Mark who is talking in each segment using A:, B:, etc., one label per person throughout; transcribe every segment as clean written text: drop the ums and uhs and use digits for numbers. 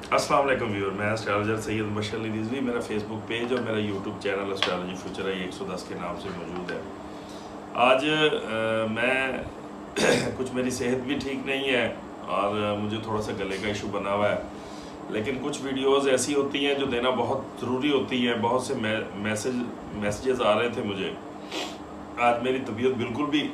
A: अस्सलाम वालेकुम व्यूअर, मैं एस्ट्रोलॉजर सैयद बशर अली रिजवी। मेरा फेसबुक पेज और मेरा यूट्यूब चैनल एस्ट्रोलॉजी फ्यूचर है 110 के नाम से मौजूद है। आज मैं कुछ मेरी सेहत भी ठीक नहीं है और मुझे थोड़ा सा गले का इशू बना हुआ है, लेकिन कुछ वीडियोस ऐसी होती हैं जो देना बहुत ज़रूरी होती हैं। बहुत से मैसेजेस आ रहे थे मुझे। आज मेरी तबीयत बिल्कुल भी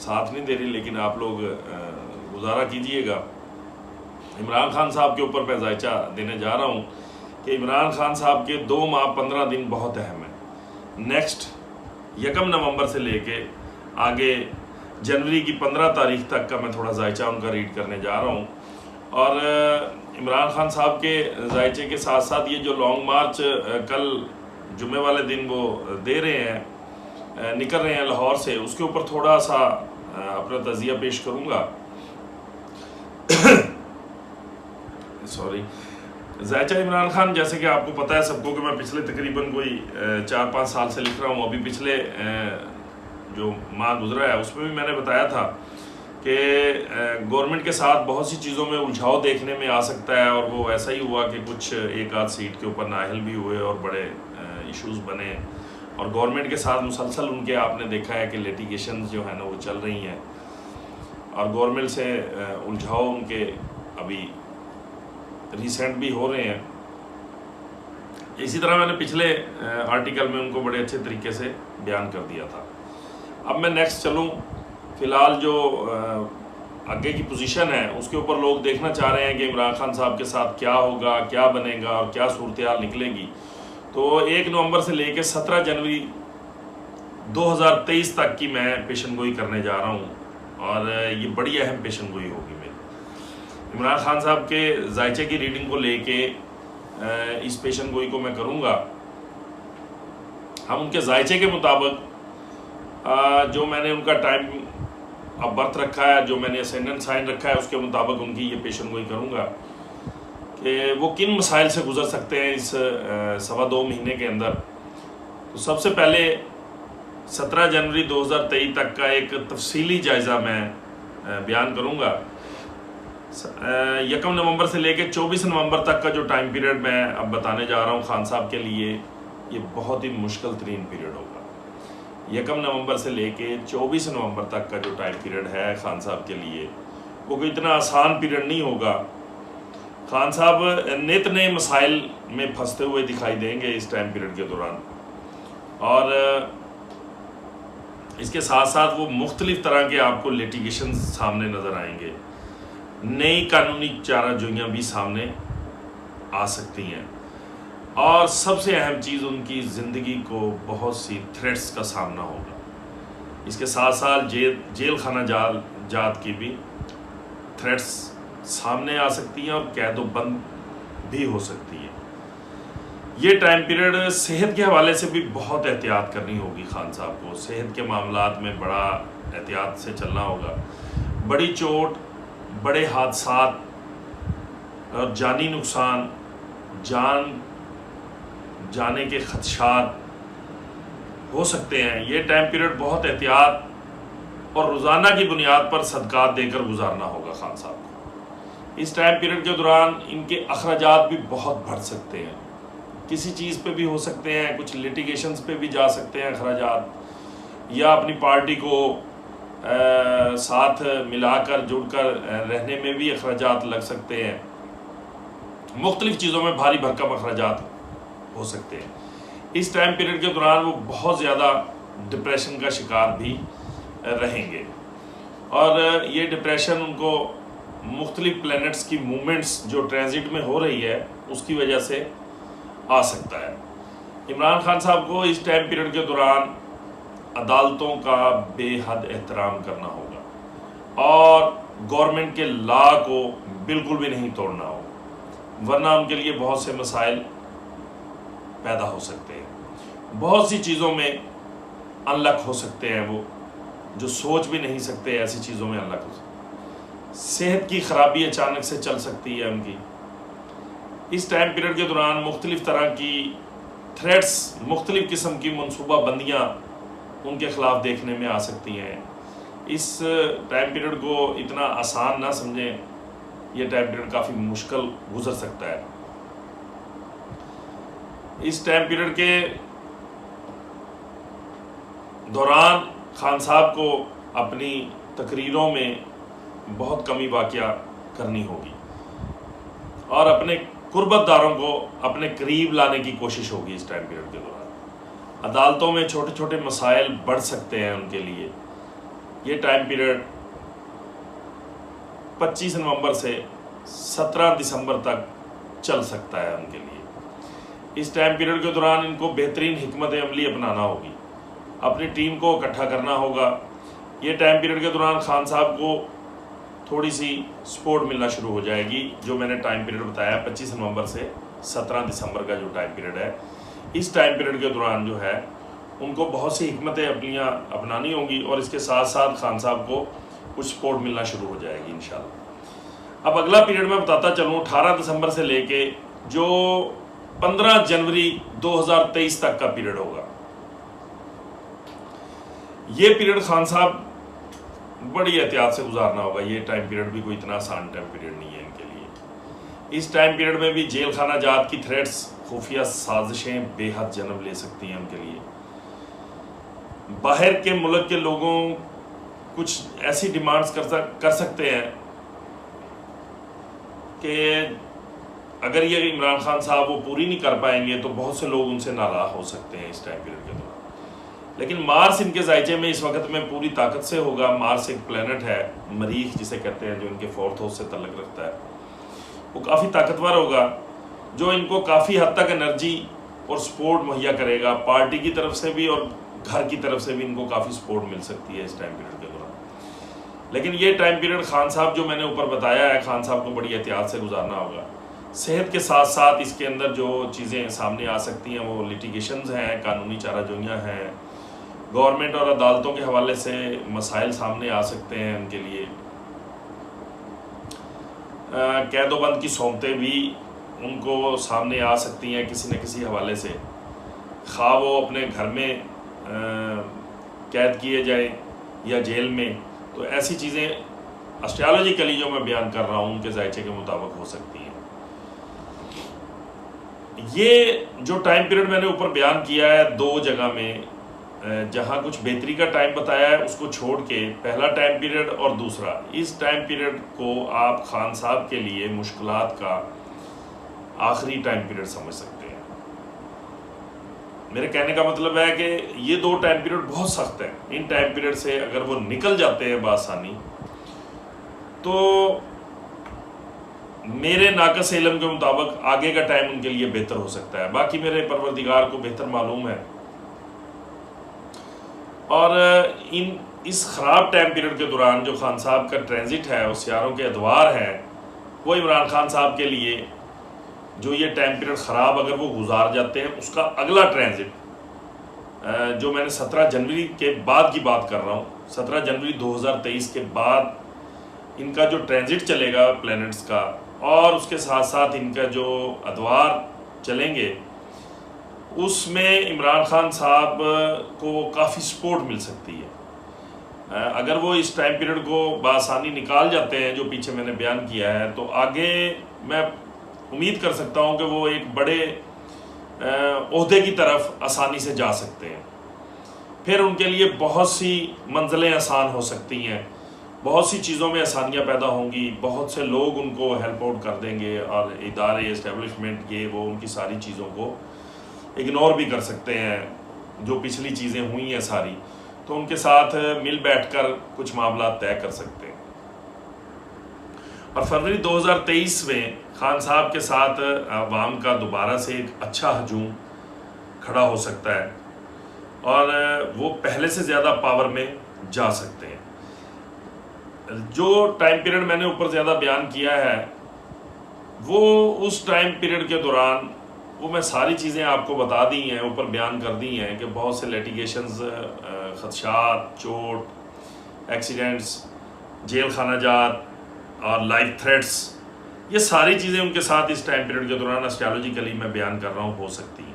A: साथ नहीं दे रही, लेकिन आप लोग गुजारा कीजिएगा। इमरान खान साहब के ऊपर मैं जायचा देने जा रहा हूँ कि इमरान खान साहब के 2 माह 15 दिन बहुत अहम है। नेक्स्ट 1 नवंबर से लेके आगे जनवरी की 15 तारीख तक का मैं थोड़ा जायचा उनका रीड करने जा रहा हूँ। और इमरान खान साहब के जायचे के साथ साथ ये जो लॉन्ग मार्च कल जुमे वाले दिन वो दे रहे हैं, निकल रहे हैं लाहौर से, उसके ऊपर थोड़ा सा अपना तजिया पेश करूँगा। सॉरी। जायचा इमरान खान, जैसे कि आपको पता है सबको कि मैं पिछले तकरीबन कोई 4-5 साल से लिख रहा हूँ। अभी पिछले जो माह गुजरा है उसमें भी मैंने बताया था कि गवर्नमेंट के साथ बहुत सी चीज़ों में उलझाव देखने में आ सकता है, और वो ऐसा ही हुआ कि कुछ एक आध सीट के ऊपर नाअहल भी हुए और बड़े इश्यूज़ बने, और गवर्नमेंट के साथ मुसलसल उनके आपने देखा है कि लिटिगेशन जो है ना वो चल रही हैं, और गवर्नमेंट से उलझाव उनके अभी रिसेंट भी हो रहे हैं। इसी तरह मैंने पिछले आर्टिकल में उनको बड़े अच्छे तरीके से बयान कर दिया था। अब मैं नेक्स्ट चलूँ। फ़िलहाल जो आगे की पोजीशन है उसके ऊपर लोग देखना चाह रहे हैं कि इमरान खान साहब के साथ क्या होगा, क्या बनेगा और क्या सूरत हाल निकलेगी। तो 1 नवंबर से लेकर 17 जनवरी 2023 तक की मैं पेशन गोई करने जा रहा हूँ, और ये बड़ी अहम पेशन गोई होगी मेरी। इमरान खान साहब के जायचे की रीडिंग को लेके इस पेशन गोई को मैं करूँगा। हम उनके जायचे के मुताबिक जो मैंने उनका टाइम अब बर्थ रखा है, जो मैंने असेंडेंट साइन रखा है, उसके मुताबिक उनकी ये पेशन गोई करूँगा कि वो किन मसाइल से गुजर सकते हैं इस 2.25 महीने के अंदर। तो सबसे पहले 17 जनवरी 2023 तक का एक तफसीली जायज़ा मैं बयान करूँगा। 1 नवंबर से लेकर 24 नवंबर तक का जो टाइम पीरियड मैं अब बताने जा रहा हूँ खान साहब के लिए, ये बहुत ही मुश्किल तरीन पीरियड होगा। 1 नवंबर से लेके 24 नवंबर तक का जो टाइम पीरियड है खान साहब के लिए, वो कोई इतना आसान पीरियड नहीं होगा। खान साहब नित नए मसाइल में फंसते हुए दिखाई देंगे इस टाइम पीरियड के दौरान, और इसके साथ साथ वो मुख्तलिफ तरह के आपको लिटिगेशन सामने नज़र आएंगे। नई कानूनी चाराजोइयाँ भी सामने आ सकती हैं, और सबसे अहम चीज़ उनकी ज़िंदगी को बहुत सी थ्रेट्स का सामना होगा। इसके साथ साथ जेल खाना जात की भी थ्रेट्स सामने आ सकती हैं, और कैदोबंद भी हो सकती है। ये टाइम पीरियड सेहत के हवाले से भी बहुत एहतियात करनी होगी खान साहब को। सेहत के मामलात में बड़ा एहतियात से चलना होगा। बड़ी चोट, बड़े हादसात और जानी नुकसान, जान जाने के खदशात हो सकते हैं। ये टाइम पीरियड बहुत एहतियात और रोज़ाना की बुनियाद पर सदकात देकर गुजारना होगा खान साहब को। इस टाइम पीरियड के दौरान इनके अखराजात भी बहुत बढ़ सकते हैं, किसी चीज़ पे भी हो सकते हैं, कुछ लिटिगेशंस पे भी जा सकते हैं अखराजात, या अपनी पार्टी को साथ मिलाकर जुड़कर रहने में भी अखराजात लग सकते हैं। मुख्तलिफ चीज़ों में भारी भरकम अखराजात हो सकते हैं। इस टाइम पीरियड के दौरान वो बहुत ज़्यादा डिप्रेशन का शिकार भी रहेंगे, और ये डिप्रेशन उनको मुख्तलिफ प्लैनेट्स की मूवमेंट्स जो ट्रांजिट में हो रही है उसकी वजह से आ सकता है। इमरान खान साहब को इस टाइम पीरियड के दौरान अदालतों का बेहद एहतराम करना होगा, और गवर्नमेंट के लॉ को बिल्कुल भी नहीं तोड़ना होगा, वरना उनके लिए बहुत से मसाइल पैदा हो सकते हैं। बहुत सी चीज़ों में अनलक हो सकते हैं, वो जो सोच भी नहीं सकते ऐसी चीज़ों में अनलक हो सकते हैं। सेहत की ख़राबी अचानक से चल सकती है उनकी। इस टाइम पीरियड के दौरान मुख्तलिफ तरह की थ्रेट्स, मुख्तलिफ किस्म की मनसूबा बंदियाँ उनके ख़िलाफ़ देखने में आ सकती हैं। इस टाइम पीरियड को इतना आसान ना समझें, ये टाइम पीरियड काफ़ी मुश्किल गुजर सकता है। इस टाइम पीरियड के दौरान खान साहब को अपनी तकरीरों में बहुत कमी वाक़या करनी होगी और अपने कुर्बतदारों को अपने करीब लाने की कोशिश होगी। इस टाइम पीरियड के दौरान अदालतों में छोटे छोटे मसाइल बढ़ सकते हैं उनके लिए। ये टाइम पीरियड 25 नवंबर से 17 दिसंबर तक चल सकता है उनके लिए। इस टाइम पीरियड के दौरान इनको बेहतरीन हिकमत अमली अपनाना होगी, अपनी टीम को इकट्ठा करना होगा। ये टाइम पीरियड के दौरान खान साहब को थोड़ी सी सपोर्ट मिलना शुरू हो जाएगी। जो मैंने टाइम पीरियड बताया 25 नवंबर से 17 दिसंबर का जो टाइम पीरियड है, इस टाइम पीरियड के दौरान जो है उनको बहुत सी हिकमतें अपनानी होंगी और इसके साथ साथ खान साहब को कुछ सपोर्ट मिलना शुरू हो जाएगी इंशाल्लाह। अब अगला पीरियड मैं बताता चलूँ 18 दिसंबर से लेके जो 15 जनवरी 2023 तक का पीरियड होगा। ये पीरियड खान साहब बड़ी एहतियात से गुजारना होगा। ये टाइम पीरियड भी कोई इतना आसान टाइम पीरियड नहीं है इनके लिए। इस टाइम पीरियड में भी जेल खाना जात की थ्रेट्स, खुफिया साजिशें बेहद जन्म ले सकती हैं उनके लिए। बाहर के मुल्क के लोगों कुछ ऐसी डिमांड्स कर सकते हैं कि अगर ये इमरान खान साहब वो पूरी नहीं कर पाएंगे तो बहुत से लोग उनसे नाराज़ हो सकते हैं इस टाइम पीरियड के दौरान। लेकिन मार्स इनके जायचे में इस वक्त में पूरी ताकत से होगा। मार्स एक प्लेनेट है, मरीख जिसे कहते हैं, जो इनके 4th हाउस से तल्लुक़ रखता है। वो काफ़ी ताकतवर होगा जो इनको काफ़ी हद तक एनर्जी और सपोर्ट मुहैया करेगा। पार्टी की तरफ से भी और घर की तरफ से भी इनको काफ़ी सपोर्ट मिल सकती है इस टाइम पीरियड के दौरान। लेकिन ये टाइम पीरियड खान साहब जो मैंने ऊपर बताया है, खान साहब को बड़ी एहतियात से गुजारना होगा। सेहत के साथ साथ इसके अंदर जो चीज़ें सामने आ सकती हैं वो लिटिगेशंस हैं, कानूनी चाराजोइयाँ हैं, गवर्नमेंट और अदालतों के हवाले से मसाइल सामने आ सकते हैं उनके लिए। कैदोबंद की सौंपतें भी उनको सामने आ सकती हैं किसी न किसी हवाले से, खा वो अपने घर में कैद किए जाए या जेल में। तो ऐसी चीज़ें एस्ट्रोलॉजिकली जो मैं बयान कर रहा हूँ उनके जायचे के मुताबिक हो सकती हैं। ये जो टाइम पीरियड मैंने ऊपर बयान किया है 2 जगह में, जहाँ कुछ बेहतरी का टाइम बताया है उसको छोड़ के, पहला टाइम पीरियड और दूसरा, इस टाइम पीरियड को आप खान साहब के लिए मुश्किलात का आखिरी टाइम पीरियड समझ सकते हैं। मेरे कहने का मतलब है कि ये 2 टाइम पीरियड बहुत सख्त हैं। इन टाइम पीरियड से अगर वो निकल जाते हैं बासानी तो मेरे नाकस इल्म के मुताबिक आगे का टाइम उनके लिए बेहतर हो सकता है। बाकी मेरे परवरदिगार को बेहतर मालूम है। और इस ख़राब टाइम पीरियड के दौरान जो खान साहब का ट्रांजिट है, उस सियारों के अदवार हैं, वो इमरान खान साहब के लिए जो ये टाइम पीरियड ख़राब अगर वो गुजार जाते हैं, उसका अगला ट्रांजिट जो मैंने 17 जनवरी के बाद की बात कर रहा हूँ, 17 जनवरी 2023 के बाद इनका जो ट्रांजिट चलेगा प्लैनेट्स का, और उसके साथ साथ इनका जो अदवार चलेंगे, उसमें इमरान खान साहब को काफ़ी सपोर्ट मिल सकती है। अगर वो इस टाइम पीरियड को बासानी निकाल जाते हैं जो पीछे मैंने बयान किया है, तो आगे मैं उम्मीद कर सकता हूं कि वो एक बड़े ओहदे की तरफ आसानी से जा सकते हैं। फिर उनके लिए बहुत सी मंजिलें आसान हो सकती हैं, बहुत सी चीज़ों में आसानियां पैदा होंगी, बहुत से लोग उनको हेल्प आउट कर देंगे और इदारे, इस्टेब्लिशमेंट, ये वो उनकी सारी चीज़ों को इग्नोर भी कर सकते हैं। जो पिछली चीज़ें हुई हैं सारी, तो उनके साथ मिल बैठकर कुछ मामला तय कर सकते हैं। और फरवरी 2023 में खान साहब के साथ अवाम का दोबारा से एक अच्छा हजूम खड़ा हो सकता है और वो पहले से ज़्यादा पावर में जा सकते हैं। जो टाइम पीरियड मैंने ऊपर ज़्यादा बयान किया है, वो उस टाइम पीरियड के दौरान वो मैं सारी चीज़ें आपको बता दी हैं, ऊपर बयान कर दी हैं कि बहुत से लिटिगेशंस, खदशात, चोट, एक्सीडेंट्स, जेल खाना जात और लाइफ थ्रेट्स, ये सारी चीज़ें उनके साथ इस टाइम पीरियड के दौरान एस्ट्रोलॉजिकली मैं बयान कर रहा हूँ हो सकती हैं।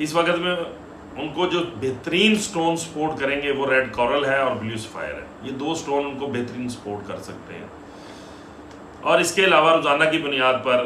A: इस वक्त में उनको जो बेहतरीन स्टोन सपोर्ट करेंगे वो रेड कोरल है और ब्लू सफायर है। ये 2 स्टोन उनको बेहतरीन सपोर्ट कर सकते हैं। और इसके अलावा रोज़ाना की बुनियाद पर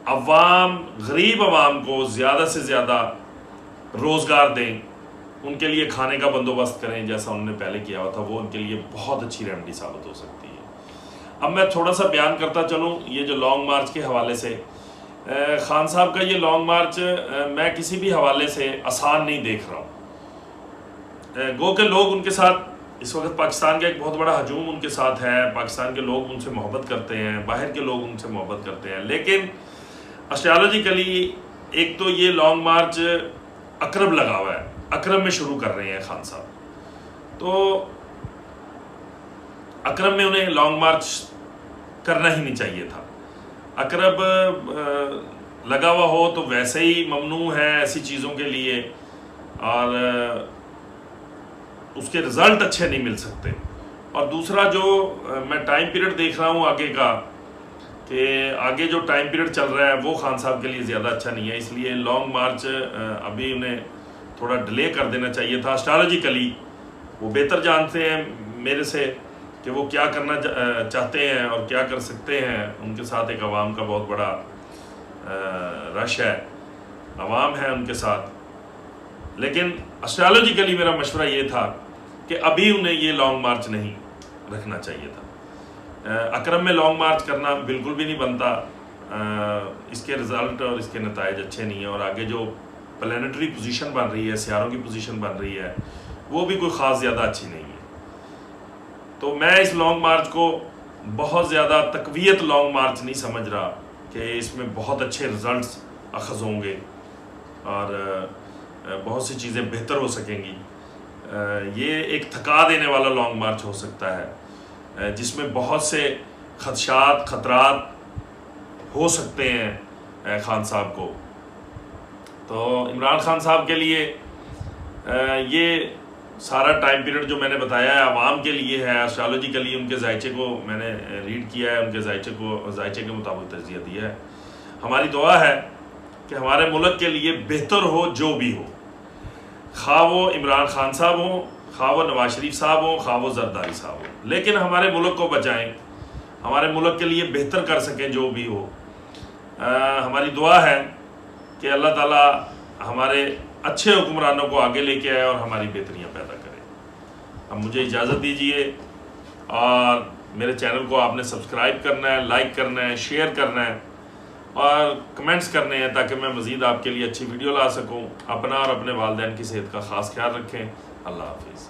A: अवाम, गरीब अवाम को ज़्यादा से ज़्यादा रोज़गार दें, उनके लिए खाने का बंदोबस्त करें जैसा उन्होंने पहले किया हुआ था, वो उनके लिए बहुत अच्छी रेमेडी साबित हो सकती है। अब मैं थोड़ा सा बयान करता चलूँ ये जो लॉन्ग मार्च के हवाले से। खान साहब का ये लॉन्ग मार्च मैं किसी भी हवाले से आसान नहीं देख रहा हूँ। गो के लोग उनके साथ इस वक्त पाकिस्तान का एक बहुत बड़ा हजूम उनके साथ है, पाकिस्तान के लोग उनसे मोहब्बत करते हैं, बाहर के लोग उनसे मोहब्बत करते हैं, लेकिन एस्ट्रोलॉजिकली एक तो ये लॉन्ग मार्च अकरब लगा हुआ है, अकरब में शुरू कर रहे हैं खान साहब, तो अकरब में उन्हें लॉन्ग मार्च करना ही नहीं चाहिए था। अकरब लगा हुआ हो तो वैसे ही ममनू है ऐसी चीज़ों के लिए, और उसके रिज़ल्ट अच्छे नहीं मिल सकते। और दूसरा जो मैं टाइम पीरियड देख रहा हूँ आगे का, कि आगे जो टाइम पीरियड चल रहा है वो खान साहब के लिए ज़्यादा अच्छा नहीं है, इसलिए लॉन्ग मार्च अभी उन्हें थोड़ा डिले कर देना चाहिए था। एस्ट्रोलॉजिकली वो बेहतर जानते हैं मेरे से कि वो क्या करना चाहते हैं और क्या कर सकते हैं। उनके साथ एक अवाम का बहुत बड़ा रश है, अवाम है उनके साथ, लेकिन एस्ट्रोलॉजिकली मेरा मशवरा ये था कि अभी उन्हें ये लॉन्ग मार्च नहीं रखना चाहिए था। अकरम में लॉन्ग मार्च करना बिल्कुल भी नहीं बनता, इसके रिज़ल्ट और इसके नताइज अच्छे नहीं है, और आगे जो प्लानिटरी पोजीशन बन रही है, सियारों की पोजीशन बन रही है, वो भी कोई ख़ास ज़्यादा अच्छी नहीं है। तो मैं इस लॉन्ग मार्च को बहुत ज़्यादा तकवीयत लॉन्ग मार्च नहीं समझ रहा कि इसमें बहुत अच्छे रिज़ल्ट्स अखज़ होंगे और बहुत सी चीज़ें बेहतर हो सकेंगी। ये एक थका देने वाला लॉन्ग मार्च हो सकता है जिसमें बहुत से खदशात, ख़तरात हो सकते हैं खान साहब को। तो इमरान खान साहब के लिए ये सारा टाइम पीरियड जो मैंने बताया है आवाम के लिए है। एस्ट्रोलॉजिकली उनके जायचे को मैंने रीड किया है, उनके जायचे के मुताबिक तजज़िया दिया है। हमारी दुआ है कि हमारे मुल्क के लिए बेहतर हो जो भी हो, खा वो इमरान खान साहब हों, खा वो नवाज शरीफ साहब हों, खा वो जरदारी साहब हों, लेकिन हमारे मुल्क को बचाएं, हमारे मुल्क के लिए बेहतर कर सकें जो भी हो। हमारी दुआ है कि अल्लाह ताला हमारे अच्छे हुक्मरानों को आगे लेके आए और हमारी बेहतरियाँ पैदा करे। अब मुझे इजाज़त दीजिए, और मेरे चैनल को आपने सब्सक्राइब करना है, लाइक करना है, शेयर करना है और कमेंट्स करने हैं, ताकि मैं मज़ीद आपके लिए अच्छी वीडियो ला सकूं। अपना और अपने वालिदैन की सेहत का ख़ास ख्याल रखें। अल्लाह हाफिज़।